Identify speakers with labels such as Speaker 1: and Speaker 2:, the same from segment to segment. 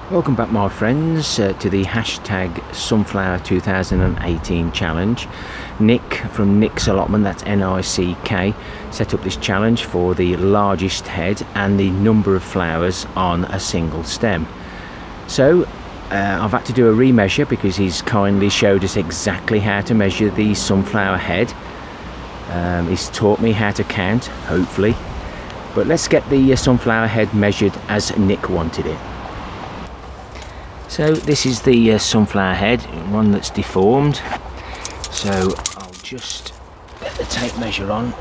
Speaker 1: Welcome back, my friends, to the hashtag Sunflower 2018 challenge. Nick from Nick's Allotment, that's N-I-C-K, set up this challenge for the largest head and the number of flowers on a single stem. So I've had to do a remeasure because he's kindly showed us exactly how to measure the sunflower head. He's taught me how to count, hopefully. But let's get the sunflower head measured as Nick wanted it. So this is the sunflower head, one that's deformed. So I'll just get the tape measure on.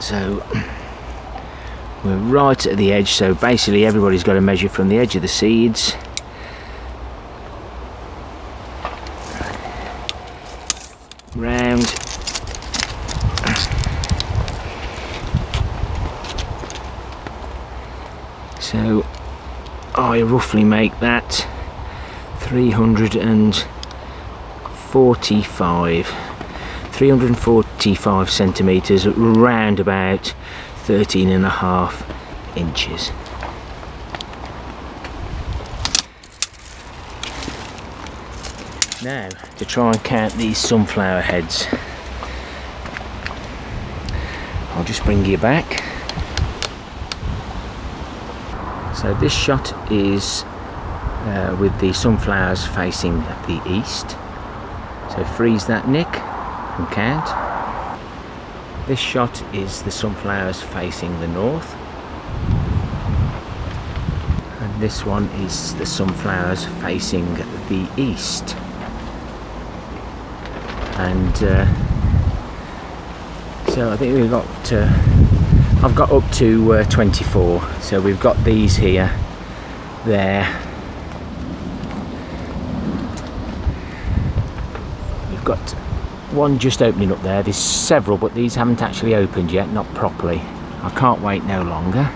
Speaker 1: So we're right at the edge, so basically everybody's got to measure from the edge of the seeds. Round. So I roughly make that 345 centimetres, round about 13.5 inches. Now to try and count these sunflower heads, I'll just bring you back. So this shot is with the sunflowers facing the east. So freeze that, Nick, and count. This shot is the sunflowers facing the north. And this one is the sunflowers facing the east. And so I think we've got I've got up to 24, so we've got these here, there. We've got one just opening up there. There's several, but these haven't actually opened yet, not properly. I can't wait no longer.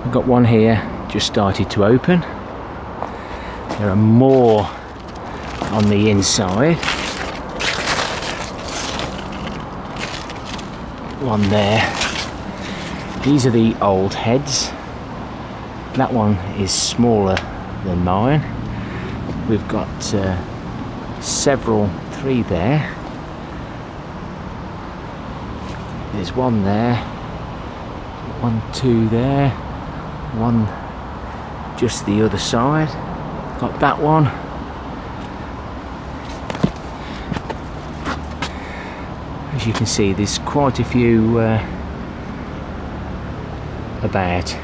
Speaker 1: We've got one here just started to open. There are more on the inside. One there. These are the old heads. That one is smaller than mine. We've got three there. There's one there, 1, 2 there, one just the other side. Got that one. As you can see, there's quite a few about,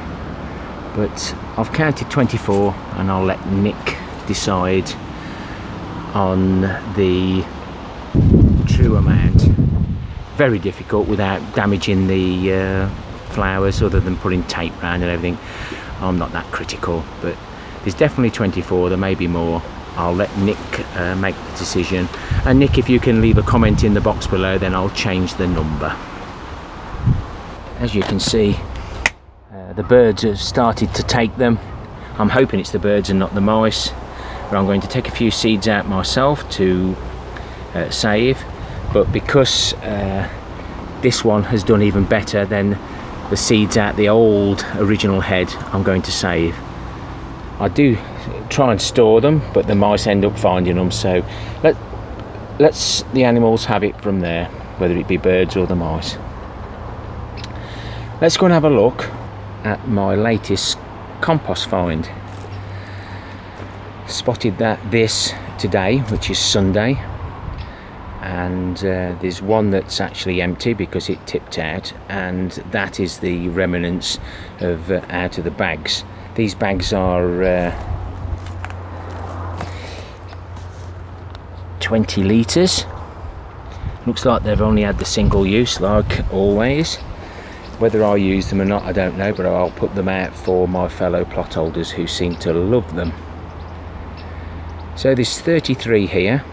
Speaker 1: but I've counted 24 and I'll let Nick decide on the true amount. Very difficult without damaging the flowers, other than putting tape around and everything. I'm not that critical, but there's definitely 24, there may be more. I'll let Nick make the decision. And Nick, if you can leave a comment in the box below, then I'll change the number. As you can see, the birds have started to take them. I'm hoping it's the birds and not the mice. But I'm going to take a few seeds out myself to save. But because this one has done even better than the seeds out the old original head, I'm going to save. I do try and store them, but the mice end up finding them, so let's the animals have it from there, whether it be birds or the mice. Let's go and have a look at my latest compost find. Spotted this today, which is Sunday, and there's one that's actually empty because it tipped out, and that is the remnants of out of the bags. These bags are 20 litres. Looks like they've only had the single use, like always. Whether I use them or not, I don't know, but I'll put them out for my fellow plot holders who seem to love them. So there's 33 here,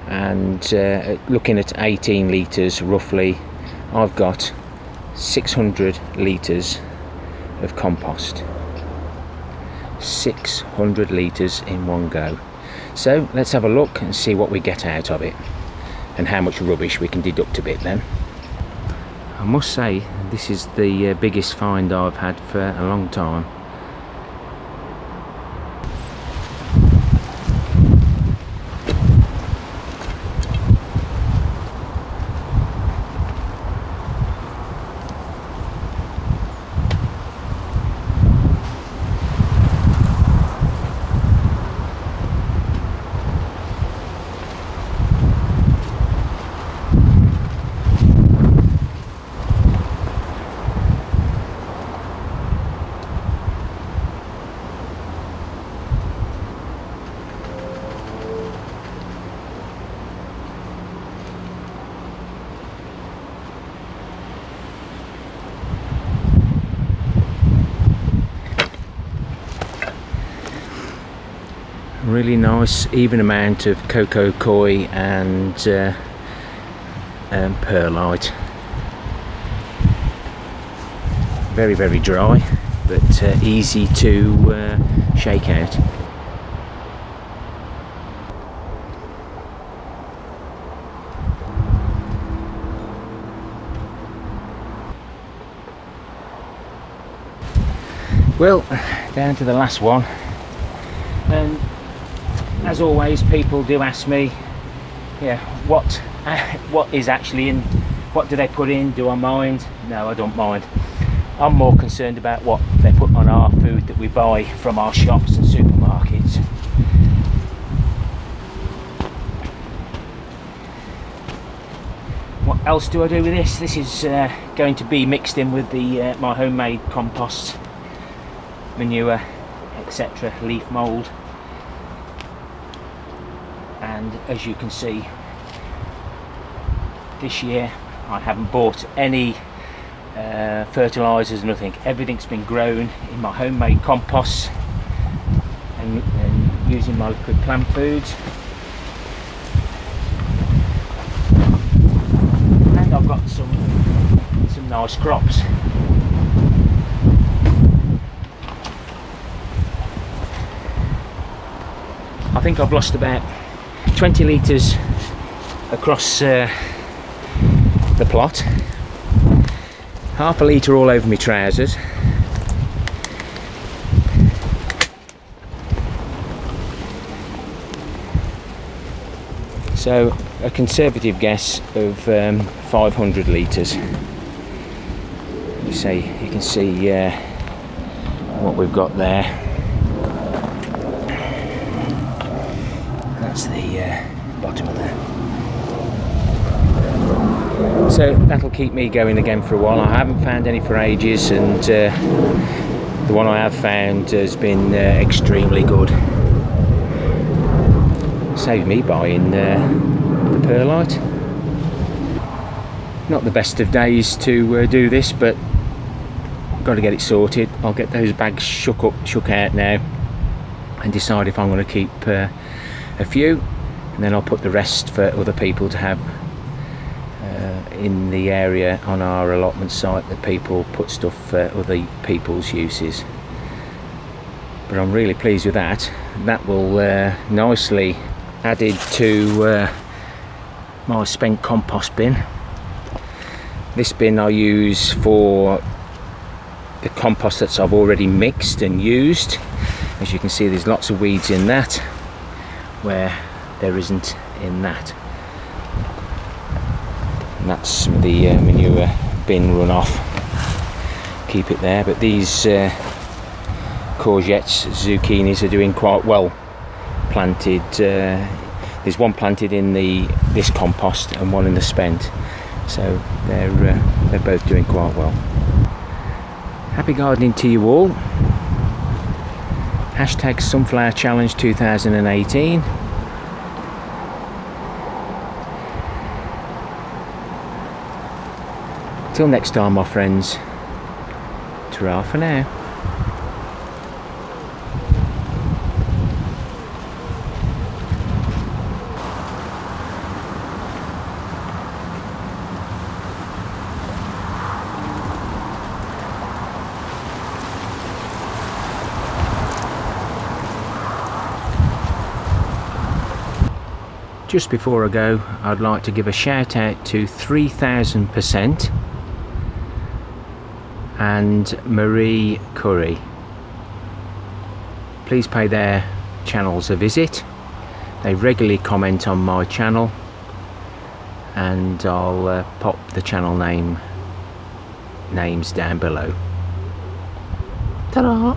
Speaker 1: and looking at 18 litres roughly, I've got 600 litres of compost. 600 litres in one go. So let's have a look and see what we get out of it, and how much rubbish we can deduct a bit then. I must say this is the biggest find I've had for a long time. Really nice even amount of cocoa koi and perlite. Very, very dry, but easy to shake out. Well, down to the last one, and as always people do ask me, yeah, what is actually in, what do they put in, do I mind? No, I don't mind. I'm more concerned about what they put on our food that we buy from our shops and supermarkets. What else do I do with this? This is going to be mixed in with the my homemade compost, manure, etc., leaf mould. And as you can see, this year I haven't bought any fertilisers, nothing. Everything's been grown in my homemade compost and using my liquid plant foods. And I've got some nice crops. I think I've lost about 20 litres across the plot, half a litre all over my trousers. So a conservative guess of 500 litres. You can see what we've got there. That's the bottom of there. So that'll keep me going again for a while. I haven't found any for ages, and the one I have found has been extremely good. Saved me buying the perlite. Not the best of days to do this, but got to get it sorted. I'll get those bags shook out now and decide if I'm going to keep a few, and then I'll put the rest for other people to have in the area on our allotment site, that people put stuff for other people's uses. But I'm really pleased with that. That will nicely added to my spent compost bin. This bin I use for the compost that I've already mixed and used. As you can see, there's lots of weeds in that where there isn't in that. And that's some of the manure bin runoff. Keep it there. But these courgettes, zucchinis are doing quite well. Planted. There's one planted in this compost and one in the spent. So they're both doing quite well. Happy gardening to you all. Hashtag Sunflower Challenge 2018. Till next time, my friends. Ta-ra for now. Just before I go, I'd like to give a shout out to 3000%. and Marie Currie. Please pay their channels a visit. They regularly comment on my channel, and I'll pop the channel names down below. Ta-da!